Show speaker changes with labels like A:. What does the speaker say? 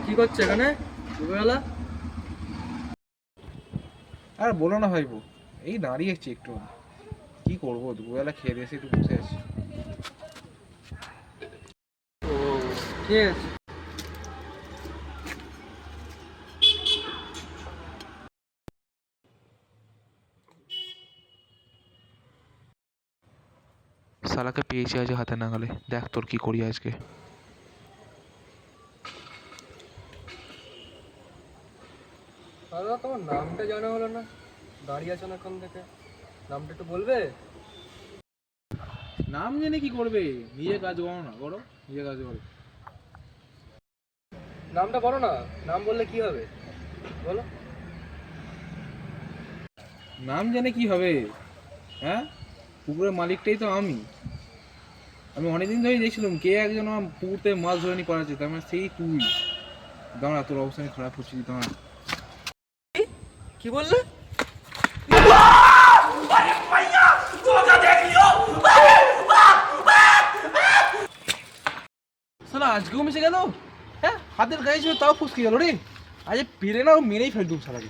A: কি করছে এখানে দুপুরবেলা?
B: আর বলো না ভাইবো, এই দাঁড়িয়েছি একটু। কি করবো, দুপুরবেলা খেয়ে দিয়ে এসে একটু বসে আছি।
A: ও, ঠিক আছে।
C: শালাকে পেয়েছি আজ হাতে নাগালে, দেখ তোর কি করি আজকে।
A: দাদা, তোমার নামটা জানা হলো না, দাঁড়িয়ে আছো না এখন থেকে, নামটা একটু বলবে?
B: নাম জেনে কি করবে, নিজে কাজ করো না, করো নিজে কাজ করো।
A: নামটা বলো না, নাম বললে কি হবে বলো।
B: নাম জেনে কি হবে? হ্যাঁ, পুকুরের মালিকটাই তো আমি। আমি অনেকদিন ধরেই দেখছিলাম কে একজন আমার পুকুরতে মাছ ধরে নিয়ে পাঠাচ্ছে, তার মানে সেই তুই। দাঁড়া, তোর অবস্থা আমি খারাপ হচ্ছি, দাঁড়া।
A: কি বললে?
B: শালা আজকেও মিশে গেল। হ্যাঁ, হাতের গায়ে ছিল তাও ফুসকে গেল রে। আজ পেরে না, ও মেরেই ফেলতুম শালাকে।